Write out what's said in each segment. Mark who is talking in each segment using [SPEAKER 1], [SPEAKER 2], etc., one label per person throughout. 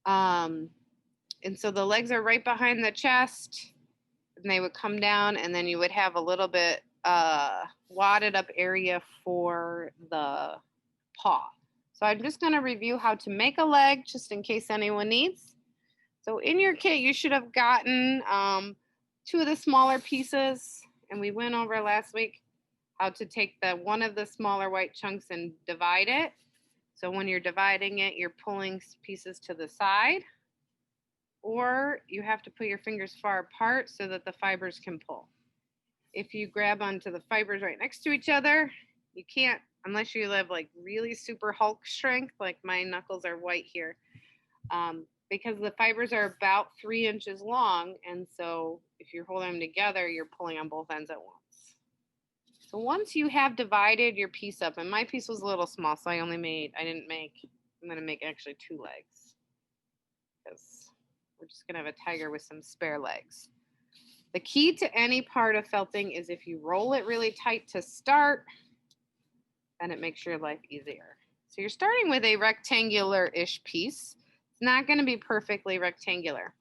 [SPEAKER 1] And so the legs are right behind the chest, and they would come down, and then you would have a little bit wadded up area for the paw. So I'm just going to review how to make a leg just in case anyone needs. So in your kit, you should have gotten 2 of the smaller pieces, and we went over last week how to take one of the smaller white chunks and divide it. So when you're dividing it, you're pulling pieces to the side, or you have to put your fingers far apart so that the fibers can pull. If you grab onto the fibers right next to each other, you can't, unless you have like really super Hulk strength, like my knuckles are white here, because the fibers are about 3 inches long. And so if you're holding them together, you're pulling on both ends at once. So once you have divided your piece up, and my piece was a little small, so I'm going to make actually 2 legs, because we're just going to have a tiger with some spare legs. The key to any part of felting is if you roll it really tight to start, then it makes your life easier. So you're starting with a rectangular-ish piece. It's not going to be perfectly rectangular.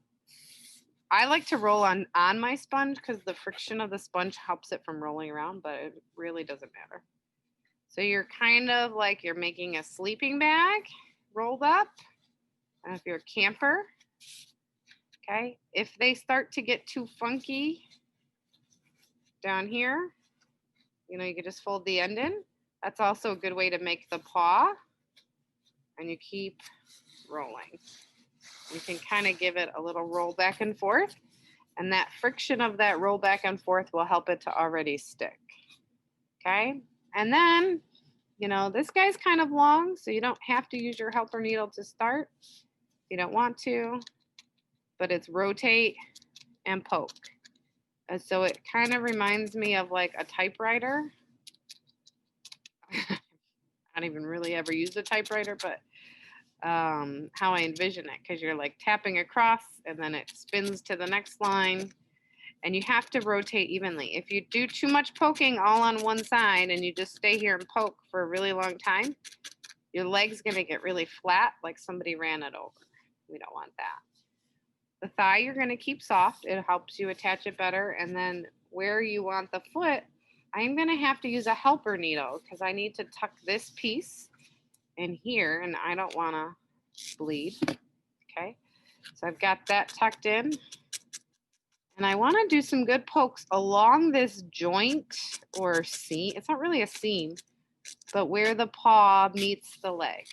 [SPEAKER 1] I like to roll on my sponge because the friction of the sponge helps it from rolling around, but it really doesn't matter. So you're kind of like you're making a sleeping bag rolled up. And if you're a camper, okay, if they start to get too funky down here, you know, you can just fold the end in. That's also a good way to make the paw. And you keep rolling. You can kind of give it a little roll back and forth. And that friction of that roll back and forth will help it to already stick. Okay? And then, you know, this guy's kind of long, so you don't have to use your helper needle to start. You don't want to, but it's rotate and poke. And so it kind of reminds me of like a typewriter. I don't even really ever use a typewriter, but how I envision it, because you're like tapping across and then it spins to the next line, and you have to rotate evenly. If you do too much poking all on one side and you just stay here and poke for a really long time, your leg's going to get really flat, like somebody ran it over. We don't want that. The thigh you're going to keep soft. It helps you attach it better. And then where you want the foot, I'm going to have to use a helper needle because I need to tuck this piece in here, and I don't want to bleed. Okay, so I've got that tucked in, and I want to do some good pokes along this joint or seam. It's not really a seam, but where the paw meets the leg.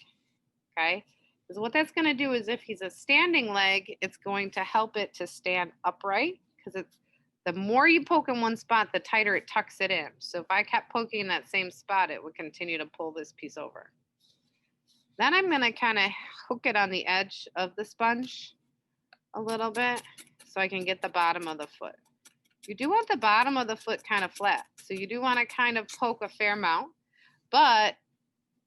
[SPEAKER 1] Okay, because what that's going to do is if he's a standing leg, it's going to help it to stand upright, because it's the more you poke in one spot, the tighter it tucks it in. So if I kept poking in that same spot, it would continue to pull this piece over. Then I'm going to kind of hook it on the edge of the sponge a little bit so I can get the bottom of the foot. You do want the bottom of the foot kind of flat, so you do want to kind of poke a fair amount, but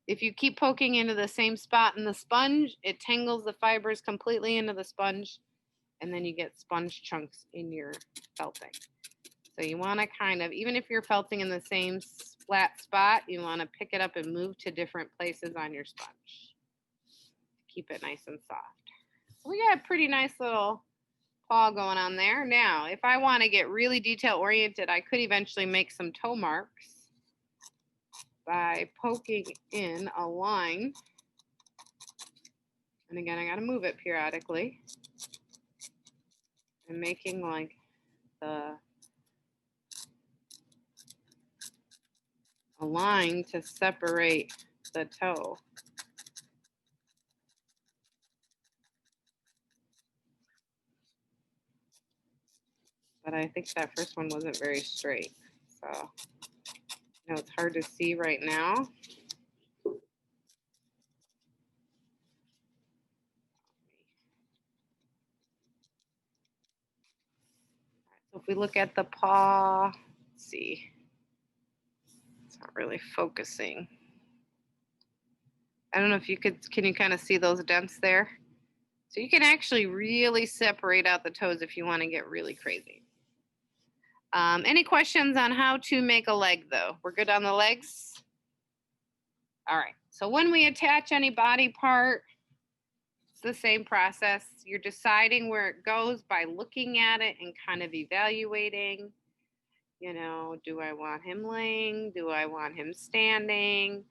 [SPEAKER 1] if you keep poking into the same spot in the sponge, it tangles the fibers completely into the sponge, and then you get sponge chunks in your felting. So you want to kind of, even if you're felting in the same flat spot, you want to pick it up and move to different places on your sponge. Keep it nice and soft. So we got a pretty nice little paw going on there. Now, if I want to get really detail oriented, I could eventually make some toe marks by poking in a line. And again, I got to move it periodically. And making like a line to separate the toe. But I think that first one wasn't very straight. So, you know, it's hard to see right now. So if we look at the paw, let's see. It's not really focusing. I don't know if you can you kind of see those dents there? So you can actually really separate out the toes if you want to get really crazy. Any questions on how to make a leg though? We're good on the legs? All right, so when we attach any body part, it's the same process. You're deciding where it goes by looking at it and kind of evaluating, you know, do I want him laying? Do I want him standing?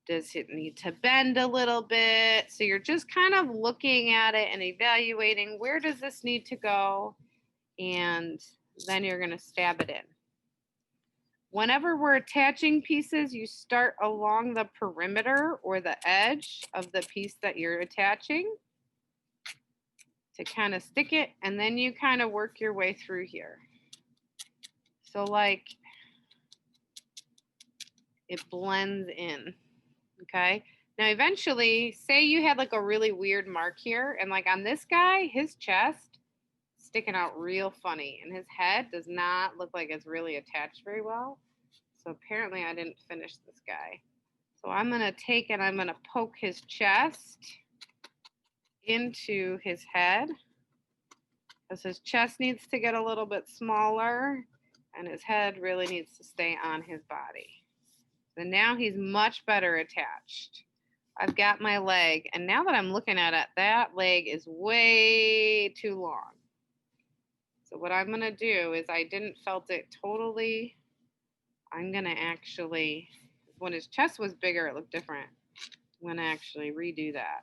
[SPEAKER 1] Does it need to bend a little bit? So you're just kind of looking at it and evaluating, where does this need to go? And then you're going to stab it in. Whenever we're attaching pieces, you start along the perimeter or the edge of the piece that you're attaching to kind of stick it, and then you kind of work your way through here. So like it blends in, okay? Now eventually, say you had like a really weird mark here, and like on this guy, his chest sticking out real funny, and his head does not look like it's really attached very well. So apparently I didn't finish this guy. So I'm gonna take and I'm gonna poke his chest into his head, because his chest needs to get a little bit smaller and his head really needs to stay on his body. So now he's much better attached. I've got my leg, and now that I'm looking at it, that leg is way too long. So what I'm gonna do is, I didn't felt it totally. I'm gonna actually, when his chest was bigger, it looked different. I'm gonna actually redo that.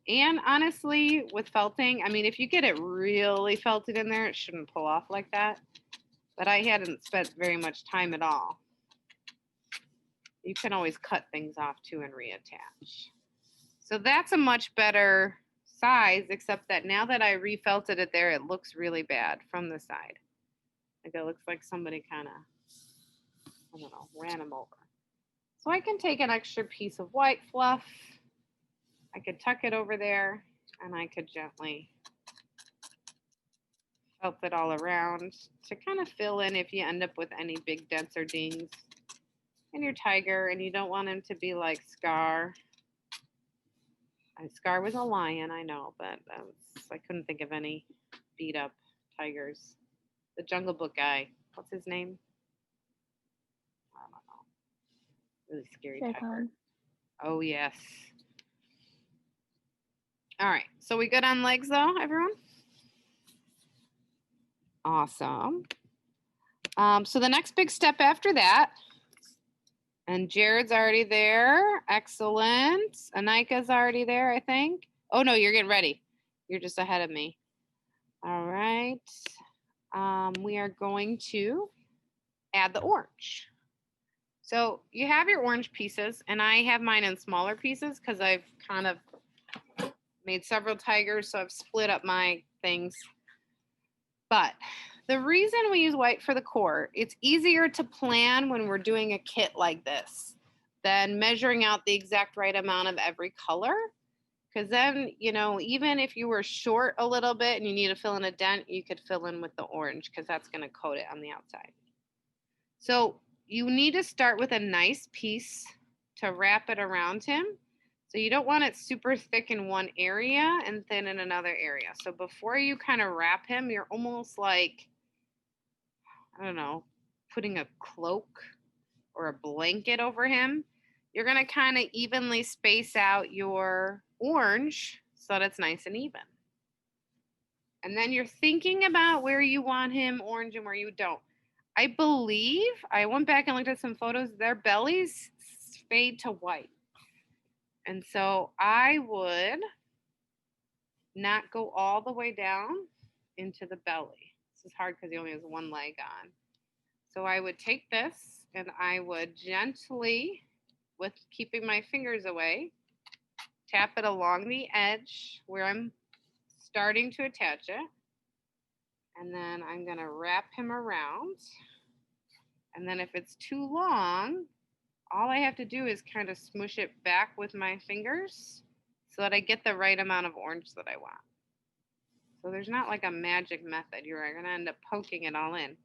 [SPEAKER 1] And honestly, with felting, I mean, if you get it really felted in there, it shouldn't pull off like that. But I hadn't spent very much time at all. You can always cut things off too and reattach. So that's a much better size, except that now that I refelted it there, it looks really bad from the side. Like it looks like somebody kind of, I don't know, ran him over. So I can take an extra piece of white fluff. I could tuck it over there, and I could gently felt it all around to kind of fill in if you end up with any big dents or dings in your tiger, and you don't want him to be like Scar. Scar was a lion, I know, but I couldn't think of any beat up tigers. The Jungle Book guy, what's his name? I don't know. Really scary tiger. Oh, yes. All right, so we good on legs though, everyone? Awesome. So the next big step after that, and Jared's already there. Excellent. Anika's already there, I think. Oh no, you're getting ready. You're just ahead of me. All right. We are going to add the orange. So you have your orange pieces, and I have mine in smaller pieces because I've kind of made several tigers, so I've split up my things. But the reason we use white for the core, it's easier to plan when we're doing a kit like this than measuring out the exact right amount of every color. Because then, you know, even if you were short a little bit and you need to fill in a dent, you could fill in with the orange because that's going to coat it on the outside. So you need to start with a nice piece to wrap it around him. So you don't want it super thick in one area and thin in another area. So before you kind of wrap him, you're almost like, I don't know, putting a cloak or a blanket over him. You're going to kind of evenly space out your orange so that it's nice and even. And then you're thinking about where you want him orange and where you don't. I believe, I went back and looked at some photos, their bellies fade to white. And so I would not go all the way down into the belly. This is hard because he only has one leg on. So I would take this and I would gently, with keeping my fingers away, tap it along the edge where I'm starting to attach it. And then I'm going to wrap him around. And then if it's too long, all I have to do is kind of smush it back with my fingers so that I get the right amount of orange that I want. So there's not like a magic method. You're going to end up poking it all in.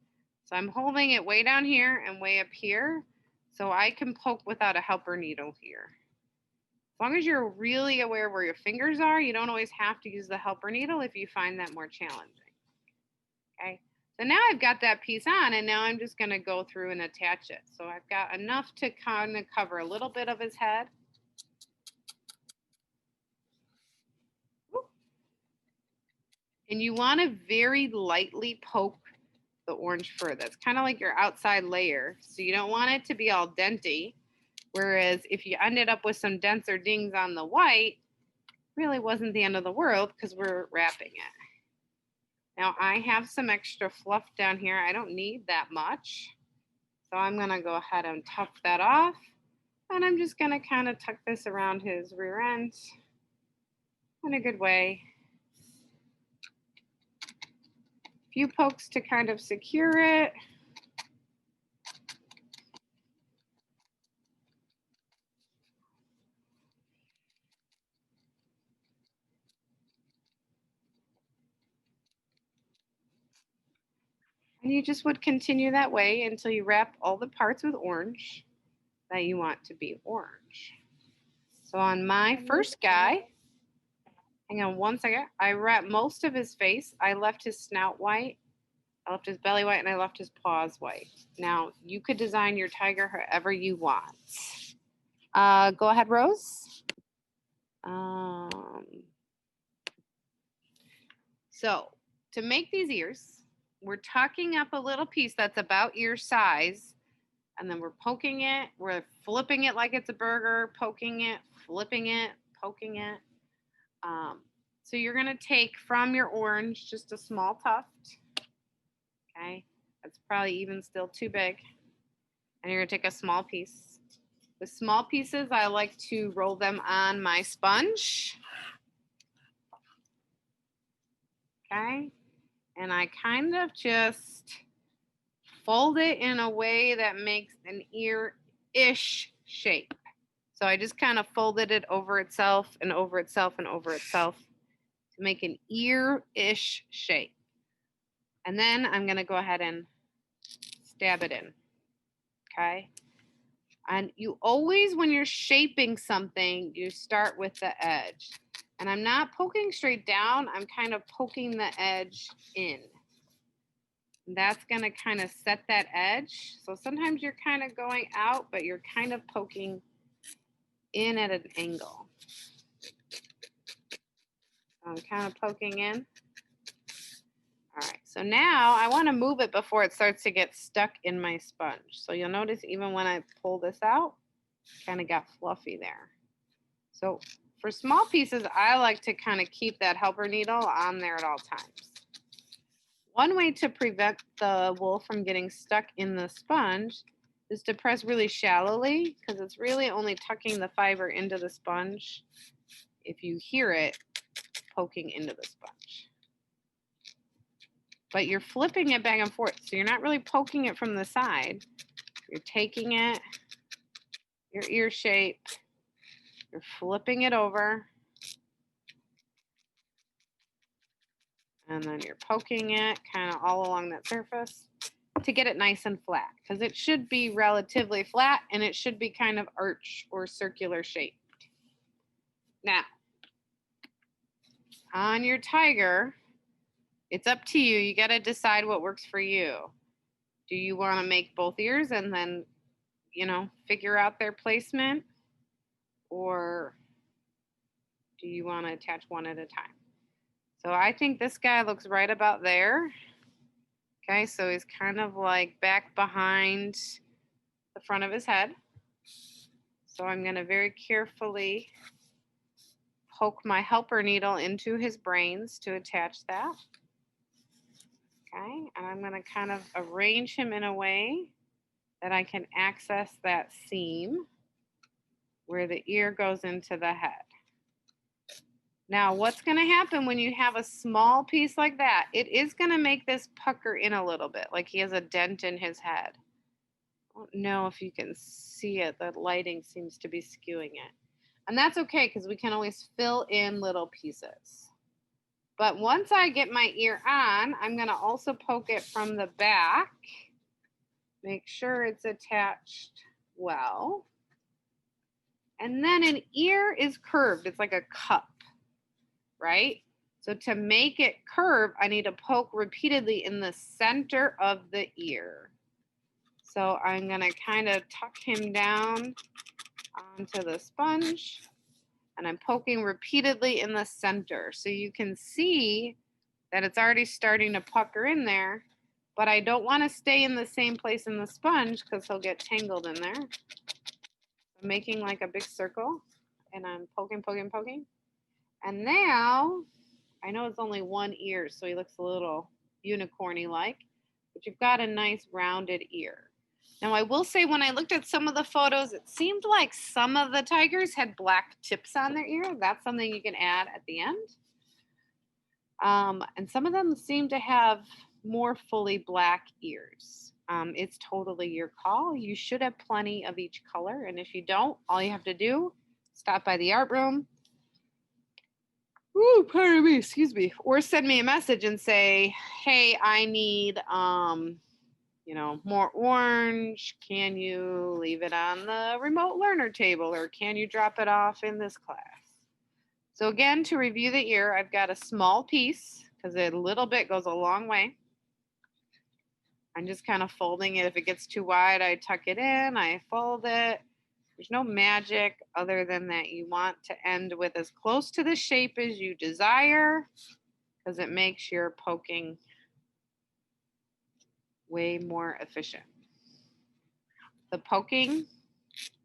[SPEAKER 1] So I'm holding it way down here and way up here so I can poke without a helper needle here. As long as you're really aware where your fingers are, you don't always have to use the helper needle if you find that more challenging. Okay, so now I've got that piece on, and now I'm just going to go through and attach it. So I've got enough to kind of cover a little bit of his head. And you want to very lightly poke the orange fur. That's kind of like your outside layer. So you don't want it to be all denty. Whereas if you ended up with some dents or dings on the white, really wasn't the end of the world because we're wrapping it. Now I have some extra fluff down here. I don't need that much. So I'm gonna go ahead and tuck that off. And I'm just gonna kind of tuck this around his rear end in a good way. A few pokes to kind of secure it. And you just would continue that way until you wrap all the parts with orange that you want to be orange. So on my first guy, hang on one second, I wrapped most of his face. I left his snout white, I left his belly white, and I left his paws white. Now you could design your tiger however you want. Go ahead, Rose. So to make these ears, we're tucking up a little piece that's about ear size, and then we're poking it, we're flipping it like it's a burger, poking it, flipping it, poking it. So you're gonna take from your orange just a small tuft, okay? That's probably even still too big. And you're gonna take a small piece. With small pieces, I like to roll them on my sponge, okay? And I kind of just fold it in a way that makes an ear-ish shape. So I just kind of folded it over itself and over itself and over itself to make an ear-ish shape. And then I'm gonna go ahead and stab it in, okay? And you always, when you're shaping something, you start with the edge. And I'm not poking straight down, I'm kind of poking the edge in. That's going to kind of set that edge. So sometimes you're kind of going out, but you're kind of poking in at an angle. I'm kind of poking in. All right, so now I want to move it before it starts to get stuck in my sponge. So you'll notice even when I pull this out, kind of got fluffy there. So for small pieces, I like to kind of keep that helper needle on there at all times. One way to prevent the wool from getting stuck in the sponge is to press really shallowly, because it's really only tucking the fiber into the sponge if you hear it poking into the sponge. But you're flipping it back and forth, so you're not really poking it from the side. You're taking it, your ear shape, you're flipping it over, and then you're poking it kind of all along that surface to get it nice and flat, because it should be relatively flat and it should be kind of arch or circular shaped. Now, on your tiger, it's up to you. You got to decide what works for you. Do you want to make both ears and then, figure out their placement? Or do you want to attach one at a time? So I think this guy looks right about there. Okay, so he's kind of like back behind the front of his head. So I'm going to very carefully poke my helper needle into his brains to attach that. Okay, and I'm going to kind of arrange him in a way that I can access that seam where the ear goes into the head. Now, what's going to happen when you have a small piece like that? It is going to make this pucker in a little bit, like he has a dent in his head. I don't know if you can see it. The lighting seems to be skewing it. And that's okay, because we can always fill in little pieces. But once I get my ear on, I'm going to also poke it from the back. Make sure it's attached well. And then an ear is curved. It's like a cup, right? So to make it curve, I need to poke repeatedly in the center of the ear. So I'm going to kind of tuck him down onto the sponge, and I'm poking repeatedly in the center. So you can see that it's already starting to pucker in there, but I don't want to stay in the same place in the sponge because he'll get tangled in there. I'm making like a big circle and I'm poking, poking, poking. And now, I know it's only one ear, so he looks a little unicorny like, but you've got a nice rounded ear. Now, I will say when I looked at some of the photos, it seemed like some of the tigers had black tips on their ear. That's something you can add at the end. And some of them seem to have more fully black ears. It's totally your call. You should have plenty of each color. And if you don't, all you have to do, stop by the art room. Ooh, pardon me, excuse me. Or send me a message and say, hey, I need more orange. Can you leave it on the remote learner table or can you drop it off in this class? So again, to review the ear, I've got a small piece because a little bit goes a long way. I'm just kind of folding it. If it gets too wide, I tuck it in, I fold it. There's no magic other than that you want to end with as close to the shape as you desire because it makes your poking way more efficient. The poking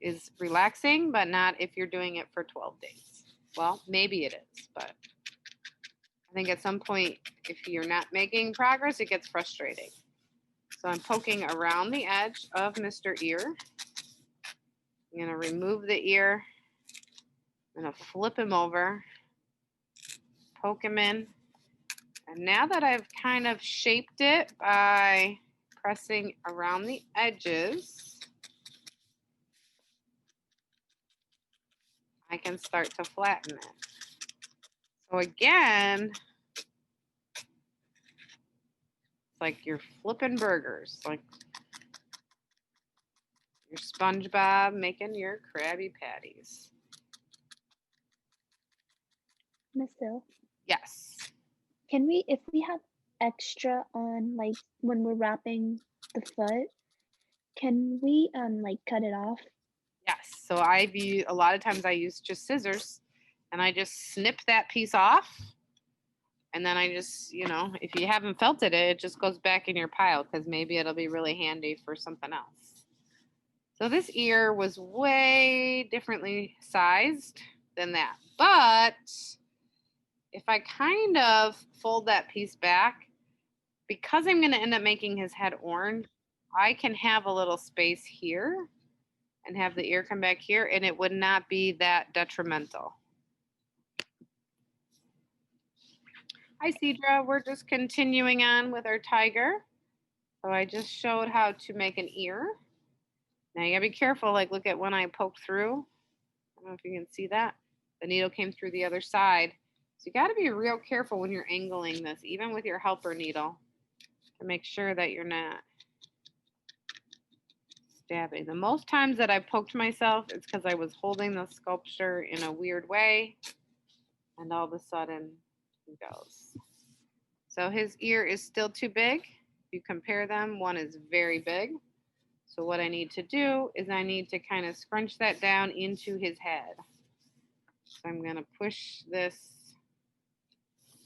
[SPEAKER 1] is relaxing, but not if you're doing it for 12 days. Well, maybe it is, but I think at some point, if you're not making progress, it gets frustrating. So I'm poking around the edge of Mr. Ear. I'm going to remove the ear. I'm going to flip him over, poke him in. And now that I've kind of shaped it by pressing around the edges, I can start to flatten it. So again, it's like you're flipping burgers, like your SpongeBob making your Krabby Patties.
[SPEAKER 2] Miss Hill,
[SPEAKER 1] Yes.
[SPEAKER 2] can we, if we have extra on, like when we're wrapping the foot, can we like cut it off?
[SPEAKER 1] Yes. So a lot of times I use just scissors and I just snip that piece off. And then I just, if you haven't felted it, it just goes back in your pile because maybe it'll be really handy for something else. So this ear was way differently sized than that. But if I kind of fold that piece back, because I'm going to end up making his head orange, I can have a little space here and have the ear come back here, and it would not be that detrimental. Hi, Cedra. We're just continuing on with our tiger. So I just showed how to make an ear. Now you gotta be careful, like look at when I poke through. I don't know if you can see that. The needle came through the other side. So you gotta be real careful when you're angling this, even with your helper needle, to make sure that you're not stabbing. The most times that I poked myself, it's because I was holding the sculpture in a weird way, and all of a sudden it goes. So his ear is still too big. If you compare them, one is very big. So what I need to do is I need to kind of scrunch that down into his head. So I'm going to push this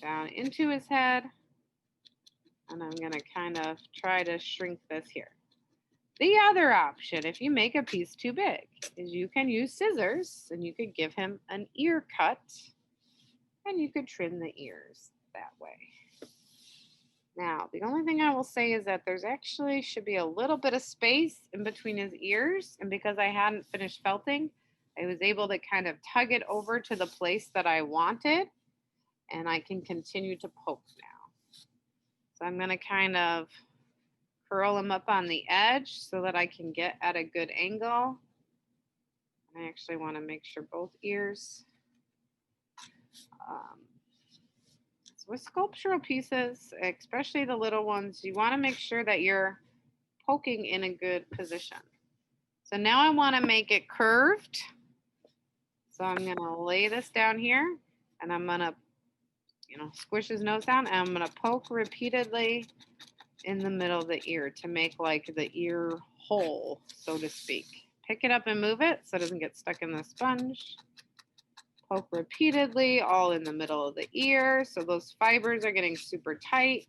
[SPEAKER 1] down into his head, and I'm going to kind of try to shrink this here. The other option, if you make a piece too big, is you can use scissors and you could give him an ear cut and you could trim the ears that way. Now, the only thing I will say is that there's actually should be a little bit of space in between his ears, and because I hadn't finished felting, I was able to kind of tug it over to the place that I wanted, and I can continue to poke now. So I'm going to kind of curl him up on the edge so that I can get at a good angle. I actually want to make sure both ears. So with sculptural pieces, especially the little ones, you want to make sure that you're poking in a good position. So now I want to make it curved. So I'm going to lay this down here and I'm going to, squish his nose down and I'm going to poke repeatedly in the middle of the ear to make like the ear hole, so to speak. Pick it up and move it so it doesn't get stuck in the sponge. Poke repeatedly, all in the middle of the ear. So those fibers are getting super tight.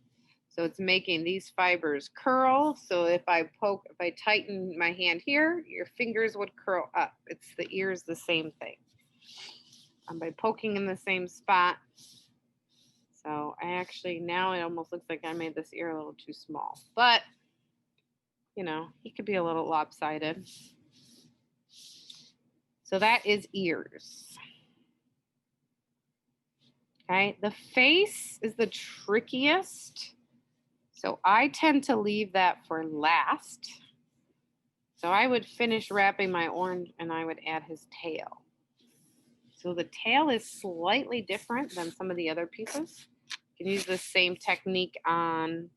[SPEAKER 1] So it's making these fibers curl. So if I tighten my hand here, your fingers would curl up. It's the ears, the same thing. By poking in the same spot. So I actually, now it almost looks like I made this ear a little too small, but you know, he could be a little lopsided. So that is ears. Okay, the face is the trickiest. So I tend to leave that for last. So I would finish wrapping my orange and I would add his tail. So the tail is slightly different than some of the other pieces. You can use the same technique on,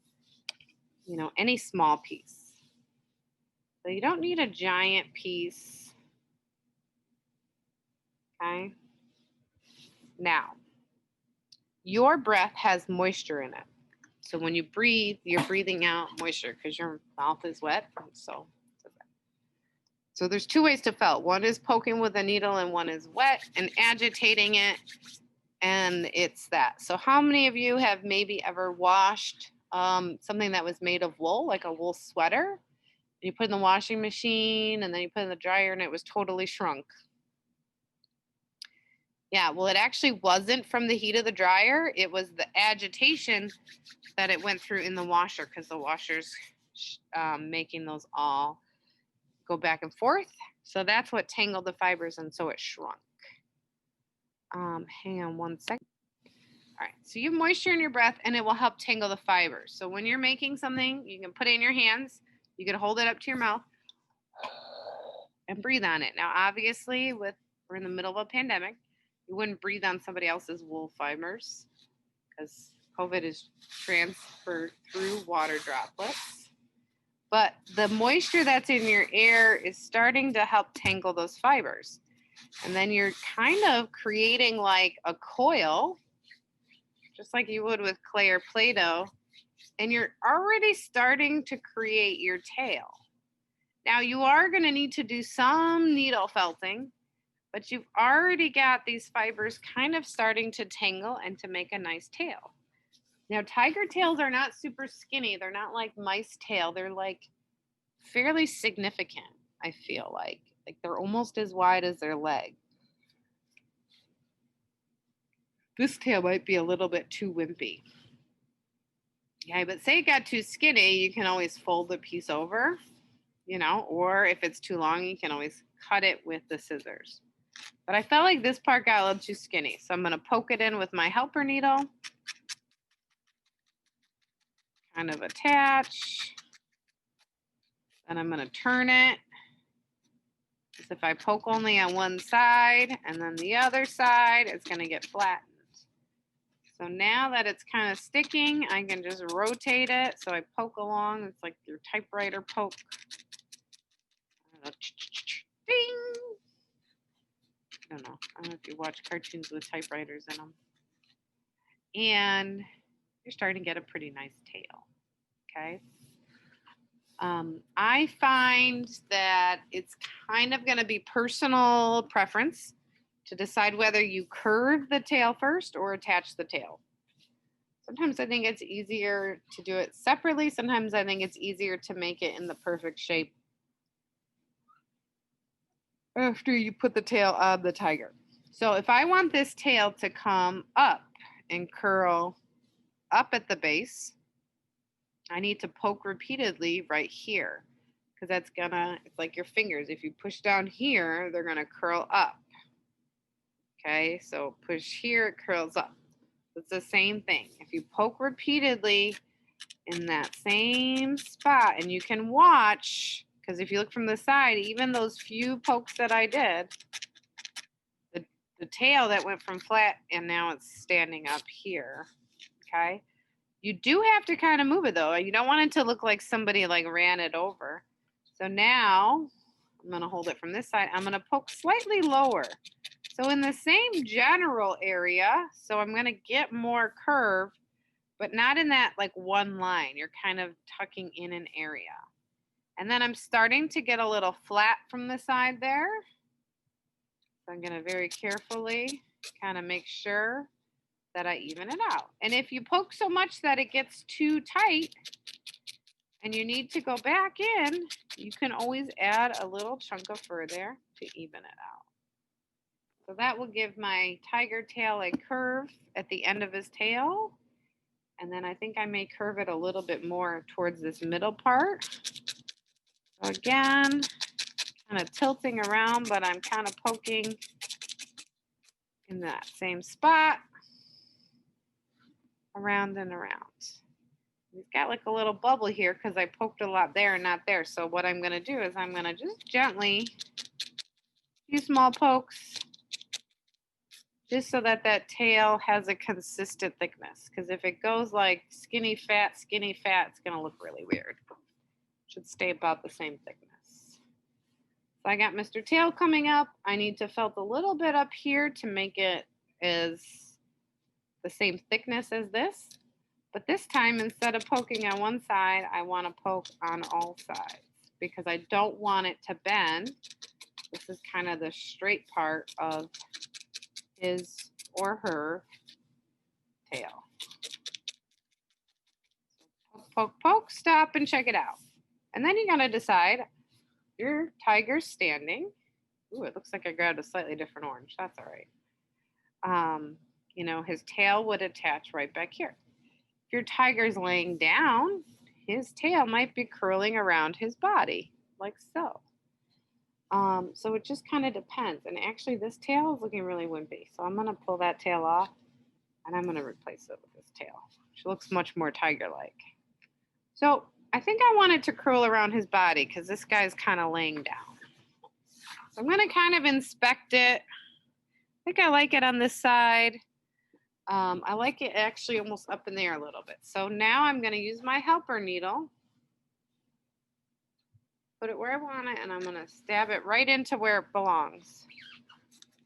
[SPEAKER 1] you know, any small piece. So you don't need a giant piece. Okay. Now, your breath has moisture in it. So when you breathe, you're breathing out moisture because your mouth is wet. So there's two ways to felt. One is poking with a needle and one is wet and agitating it. And it's that. So how many of you have maybe ever washed something that was made of wool, like a wool sweater? You put it in the washing machine and then you put it in the dryer and it was totally shrunk. Yeah, well, it actually wasn't from the heat of the dryer. It was the agitation that it went through in the washer because the washer's making those all go back and forth. So that's what tangled the fibers and so it shrunk. Hang on one second. All right, so you have moisture in your breath and it will help tangle the fibers. So when you're making something, you can put it in your hands. You can hold it up to your mouth and breathe on it. Now, obviously, we're in the middle of a pandemic. You wouldn't breathe on somebody else's wool fibers because COVID is transferred through water droplets. But the moisture that's in your air is starting to help tangle those fibers. And then you're kind of creating like a coil, just like you would with clay or Play-Doh. And you're already starting to create your tail. Now, you are going to need to do some needle felting, but you've already got these fibers kind of starting to tangle and to make a nice tail. Now, tiger tails are not super skinny. They're not like mice tail. They're like fairly significant, I feel like. Like they're almost as wide as their leg. This tail might be a little bit too wimpy. Okay, but say it got too skinny, you can always fold the piece over, you know, or if it's too long, you can always cut it with the scissors. But I felt like this part got a little too skinny. So I'm going to poke it in with my helper needle. Kind of attach. Then I'm going to turn it. Because if I poke only on one side and then the other side, it's going to get flattened. So now that it's kind of sticking, I can just rotate it. So I poke along. It's like your typewriter poke. Ding! I don't know if you watch cartoons with typewriters in them. And you're starting to get a pretty nice tail, okay? I find that it's kind of going to be personal preference to decide whether you curve the tail first or attach the tail. Sometimes I think it's easier to do it separately. Sometimes I think it's easier to make it in the perfect shape after you put the tail on the tiger. So if I want this tail to come up and curl up at the base, I need to poke repeatedly right here because that's gonna, it's like your fingers. If you push down here, they're gonna curl up. Okay, so push here, it curls up. It's the same thing. If you poke repeatedly in that same spot, and you can watch, because if you look from the side, even those few pokes that I did, the tail that went from flat and now it's standing up here, okay? You do have to kind of move it though. You don't want it to look like somebody like ran it over. So now I'm gonna hold it from this side. I'm gonna poke slightly lower. So in the same general area, so I'm gonna get more curve, but not in that like one line. You're kind of tucking in an area. And then I'm starting to get a little flat from the side there. So I'm gonna very carefully kind of make sure that I even it out. And if you poke so much that it gets too tight and you need to go back in, you can always add a little chunk of fur there to even it out. So that will give my tiger tail a curve at the end of his tail. And then I think I may curve it a little bit more towards this middle part. So again, kind of tilting around, but I'm kind of poking in that same spot, around and around. We've got like a little bubble here because I poked a lot there and not there. So what I'm going to do is I'm going to just gently, few small pokes, just so that that tail has a consistent thickness. Because if it goes like skinny, fat, it's going to look really weird. Should stay about the same thickness. So I got Mr. Tail coming up. I need to felt a little bit up here to make it as the same thickness as this. But this time, instead of poking on one side, I want to poke on all sides because I don't want it to bend. This is kind of the straight part of his or her tail. Poke, poke, poke, stop, and check it out. And then you got to decide, your tiger's standing. Ooh, it looks like I grabbed a slightly different orange. That's all right. You know, his tail would attach right back here. If your tiger's laying down, his tail might be curling around his body, like so. So it just kind of depends. And actually, this tail is looking really wimpy. So I'm going to pull that tail off, and I'm going to replace it with this tail, which looks much more tiger-like. So I think I want it to curl around his body because this guy's kind of laying down. So I'm going to kind of inspect it. I think I like it on this side. I like it actually almost up in there a little bit. So now I'm going to use my helper needle, put it where I want it, and I'm going to stab it right into where it belongs.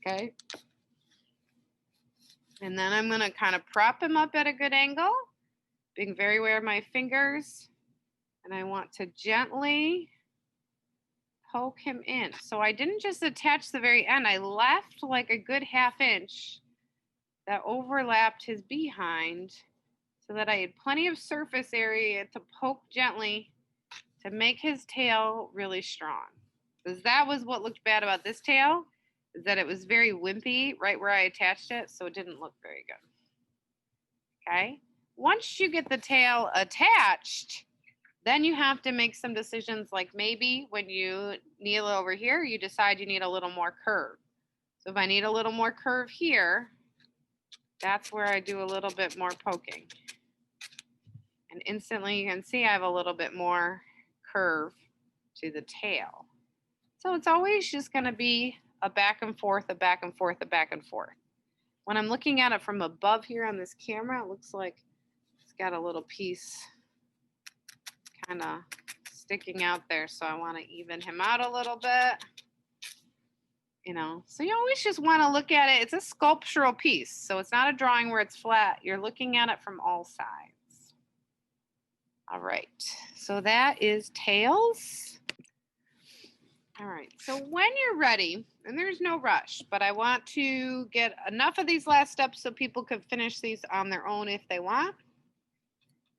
[SPEAKER 1] Okay. And then I'm going to kind of prop him up at a good angle, being very aware of my fingers. And I want to gently poke him in. So I didn't just attach the very end. I left like a good ½ inch that overlapped his behind so that I had plenty of surface area to poke gently to make his tail really strong. Because that was what looked bad about this tail, is that it was very wimpy right where I attached it, so it didn't look very good. Okay? Once you get the tail attached, then you have to make some decisions, like maybe when you kneel over here, you decide you need a little more curve. So if I need a little more curve here, that's where I do a little bit more poking. And instantly you can see I have a little bit more curve to the tail. So it's always just going to be a back and forth, a back and forth, a back and forth. When I'm looking at it from above here on this camera, it looks like it's got a little piece kind of sticking out there. So I want to even him out a little bit. You know, so you always just want to look at it. It's a sculptural piece. So it's not a drawing where it's flat. You're looking at it from all sides. All right. So that is tails. All right. So when you're ready, and there's no rush, but I want to get enough of these last steps so people can finish these on their own if they want.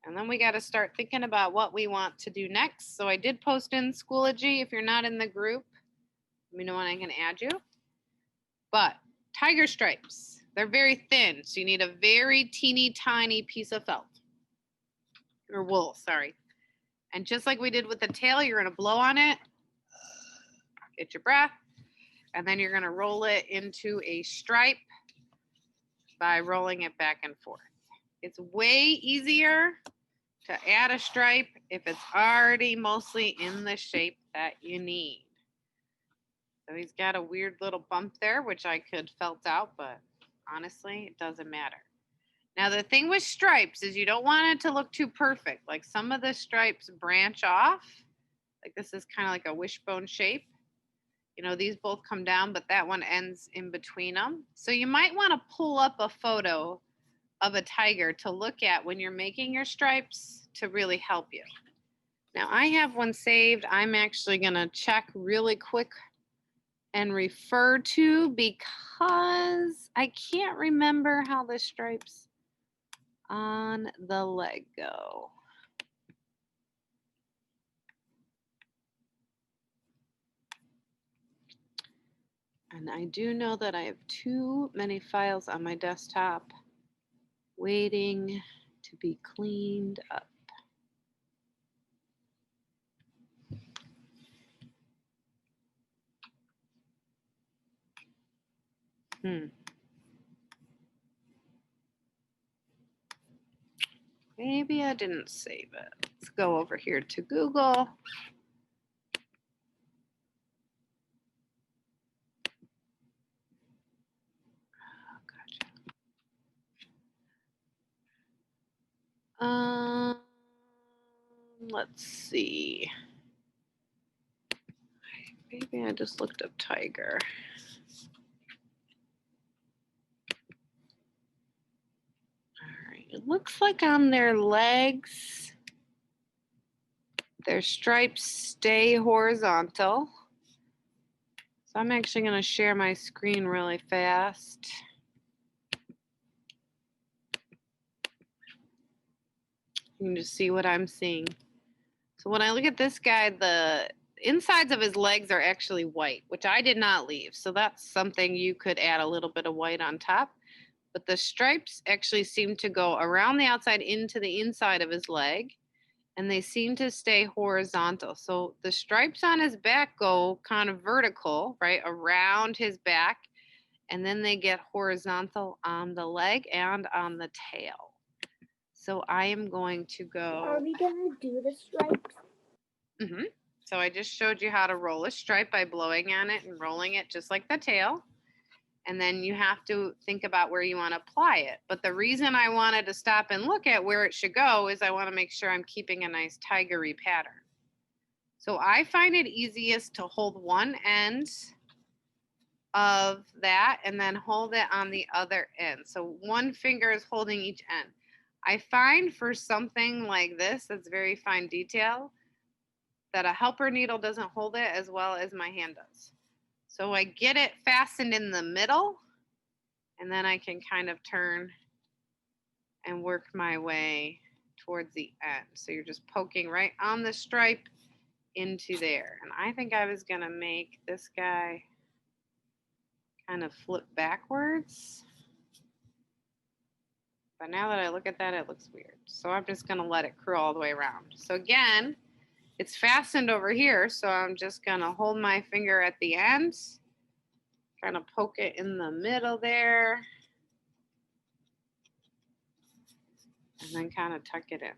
[SPEAKER 1] And then we got to start thinking about what we want to do next. So I did post in Schoology. If you're not in the group, let me know when I can add you. But tiger stripes, they're very thin. So you need a very teeny tiny piece of felt or wool, sorry. And just like we did with the tail, you're going to blow on it, get your breath, and then you're going to roll it into a stripe by rolling it back and forth. It's way easier to add a stripe if it's already mostly in the shape that you need. So he's got a weird little bump there, which I could felt out, but honestly, it doesn't matter. Now, the thing with stripes is you don't want it to look too perfect. Like some of the stripes branch off. Like this is kind of like a wishbone shape. You know, these both come down, but that one ends in between them. So you might want to pull up a photo of a tiger to look at when you're making your stripes to really help you. Now, I have one saved. I'm actually going to check really quick and refer to because I can't remember how the stripes on the leg go. And I do know that I have too many files on my desktop waiting to be cleaned up. Maybe I didn't save it. Let's go over here to Google. Let's see. Maybe I just looked up tiger. All right, it looks like on their legs, their stripes stay horizontal. So I'm actually going to share my screen really fast. You can just see what I'm seeing. So when I look at this guy, the insides of his legs are actually white, which I did not leave. So that's something you could add a little bit of white on top. But the stripes actually seem to go around the outside into the inside of his leg, and they seem to stay horizontal. So the stripes on his back go kind of vertical, right, around his back, and then they get horizontal on the leg and on the tail. So I am going to go.
[SPEAKER 2] Are we gonna do the stripes?
[SPEAKER 1] Mm-hmm. So I just showed you how to roll a stripe by blowing on it and rolling it just like the tail. And then you have to think about where you want to apply it. But the reason I wanted to stop and look at where it should go is I want to make sure I'm keeping a nice tigery pattern. So I find it easiest to hold one end of that and then hold it on the other end. So one finger is holding each end. I find for something like this, that's very fine detail, that a helper needle doesn't hold it as well as my hand does. So I get it fastened in the middle, and then I can kind of turn and work my way towards the end. So you're just poking right on the stripe into there. And I think I was gonna make this guy kind of flip backwards. But now that I look at that, it looks weird. So I'm just gonna let it curl all the way around. So again, it's fastened over here. So I'm just gonna hold my finger at the end, kind of poke it in the middle there, and then kind of tuck it in.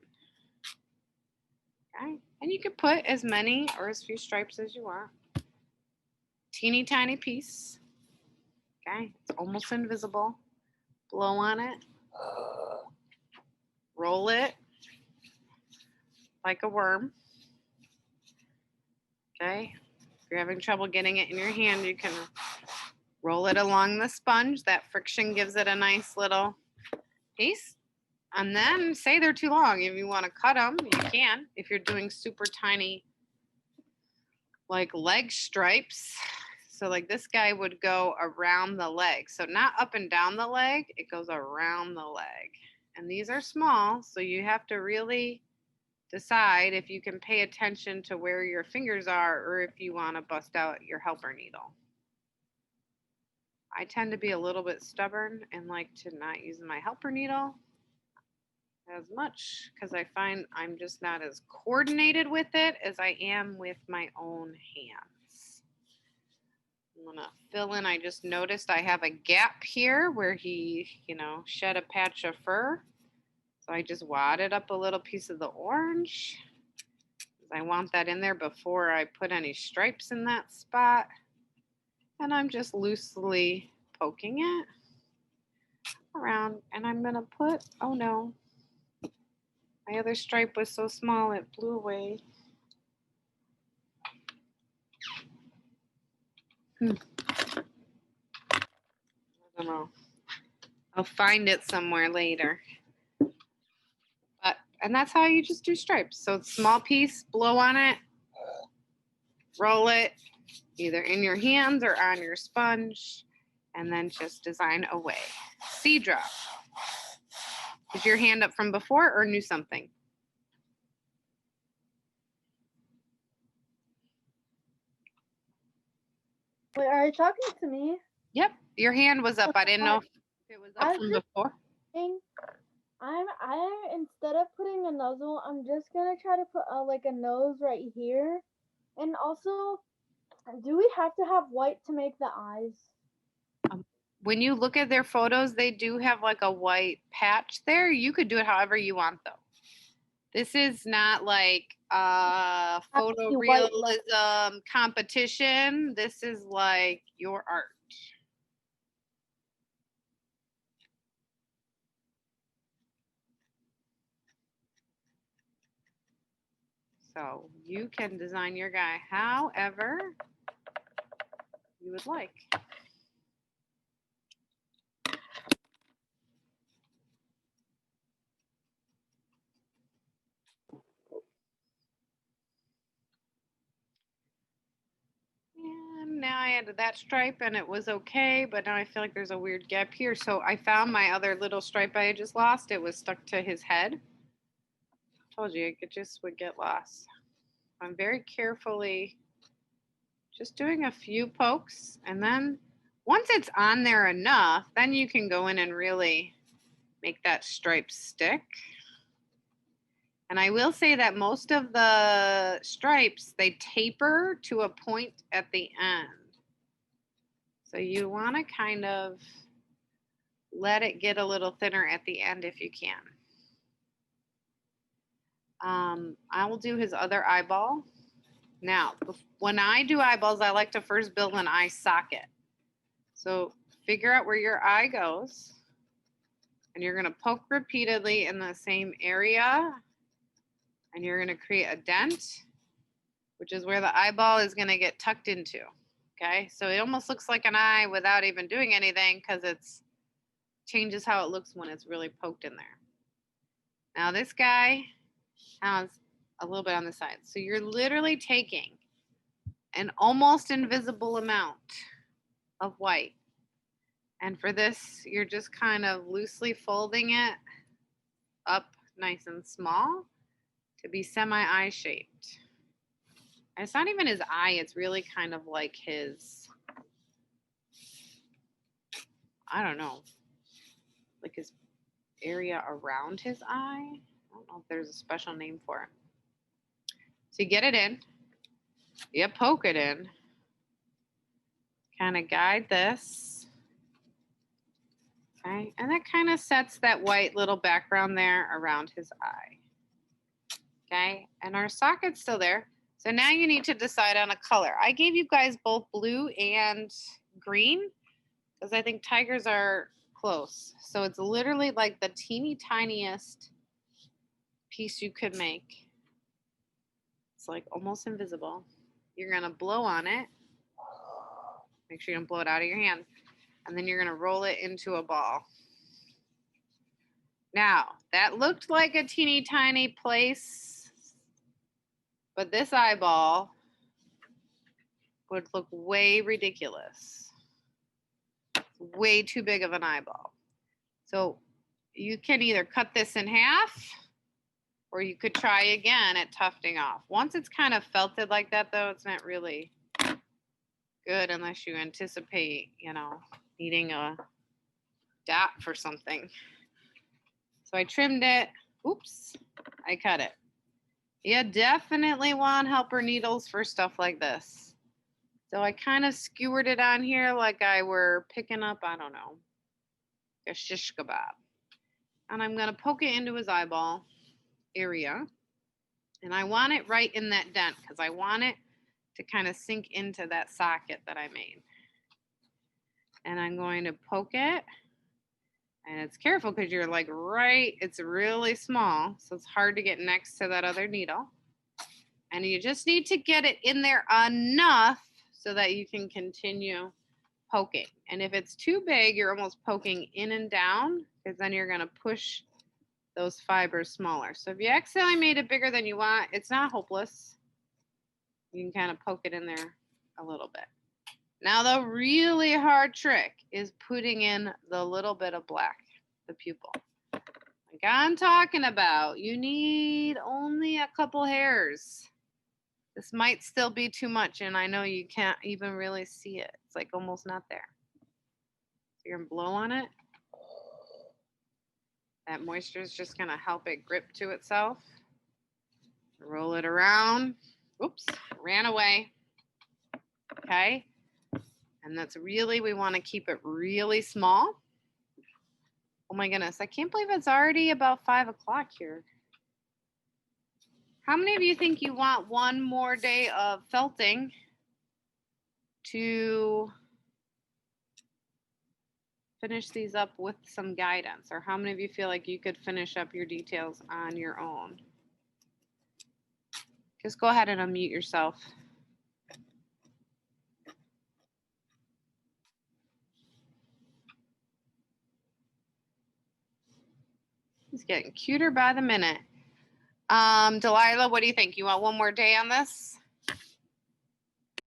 [SPEAKER 1] Okay, and you can put as many or as few stripes as you want. Teeny tiny piece. Okay, it's almost invisible. Blow on it. Roll it like a worm. Okay, if you're having trouble getting it in your hand, you can roll it along the sponge. That friction gives it a nice little piece. And then say they're too long. If you want to cut them, you can. If you're doing super tiny, like leg stripes. So like this guy would go around the leg. So not up and down the leg, it goes around the leg. And these are small, so you have to really decide if you can pay attention to where your fingers are or if you want to bust out your helper needle. I tend to be a little bit stubborn and like to not use my helper needle as much because I find I'm just not as coordinated with it as I am with my own hands. I'm gonna fill in. I just noticed I have a gap here where he, shed a patch of fur. So I just wadded up a little piece of the orange. I want that in there before I put any stripes in that spot. And I'm just loosely poking it around. And I'm gonna put, oh no, my other stripe was so small it blew away. I don't know. I'll find it somewhere later. And that's how you just do stripes. So small piece, blow on it, roll it, either in your hands or on your sponge, and then just design away. Seed drop. Is your hand up from before or new something?
[SPEAKER 3] Wait, are you talking to me?
[SPEAKER 1] Yep, your hand was up. I didn't know if it was up from before.
[SPEAKER 3] I instead of putting a nozzle, I'm just gonna try to put like a nose right here. And also, do we have to have white to make the eyes?
[SPEAKER 1] When you look at their photos, they do have like a white patch there. You could do it however you want though. This is not like a photorealism competition. This is like your art. So you can design your guy however you would like. And now I added that stripe and it was okay, but now I feel like there's a weird gap here. So I found my other little stripe I just lost. It was stuck to his head. I told you it just would get lost. I'm very carefully just doing a few pokes, and then once it's on there enough, then you can go in and really make that stripe stick. And I will say that most of the stripes, they taper to a point at the end. So you want to kind of let it get a little thinner at the end if you can. I will do his other eyeball. Now, when I do eyeballs, I like to first build an eye socket. So figure out where your eye goes, and you're going to poke repeatedly in the same area, and you're going to create a dent, which is where the eyeball is going to get tucked into. Okay, so it almost looks like an eye without even doing anything because it changes how it looks when it's really poked in there. Now this guy has a little bit on the side. So you're literally taking an almost invisible amount of white. And for this, you're just kind of loosely folding it up nice and small to be semi-eye shaped. And it's not even his eye, it's really kind of like his, I don't know, like his area around his eye. I don't know if there's a special name for it. So you get it in, you poke it in, kind of guide this. Okay, and that kind of sets that white little background there around his eye. Okay, and our socket's still there. So now you need to decide on a color. I gave you guys both blue and green because I think tigers are close. So it's literally like the teeny tiniest piece you could make. It's like almost invisible. You're gonna blow on it. Make sure you don't blow it out of your hand. And then you're gonna roll it into a ball. Now, that looked like a teeny tiny place, but this eyeball would look way ridiculous. Way too big of an eyeball. So you can either cut this in half or you could try again at tufting off. Once it's kind of felted like that though, it's not really good unless you anticipate, needing a dot for something. So I trimmed it. Oops, I cut it. You definitely want helper needles for stuff like this. So I kind of skewered it on here like I were picking up, I don't know, a shish kebab. And I'm gonna poke it into his eyeball area. And I want it right in that dent because I want it to kind of sink into that socket that I made. And I'm going to poke it. And it's careful because you're like it's really small. So it's hard to get next to that other needle. And you just need to get it in there enough so that you can continue poking. And if it's too big, you're almost poking in and down because then you're going to push those fibers smaller. So if you accidentally made it bigger than you want, it's not hopeless. You can kind of poke it in there a little bit. Now the really hard trick is putting in the little bit of black, the pupil. Like I'm talking about, you need only a couple hairs. This might still be too much, and I know you can't even really see it. It's like almost not there. So you're gonna blow on it. That moisture is just gonna help it grip to itself. Roll it around. Oops, ran away. Okay. And that's really, we want to keep it really small. Oh my goodness, I can't believe it's already about 5 o'clock here. How many of you think you want one more day of felting to finish these up with some guidance? Or how many of you feel like you could finish up your details on your own? Just go ahead and unmute yourself. It's getting cuter by the minute. Delilah, what do you think? You want one more day on this?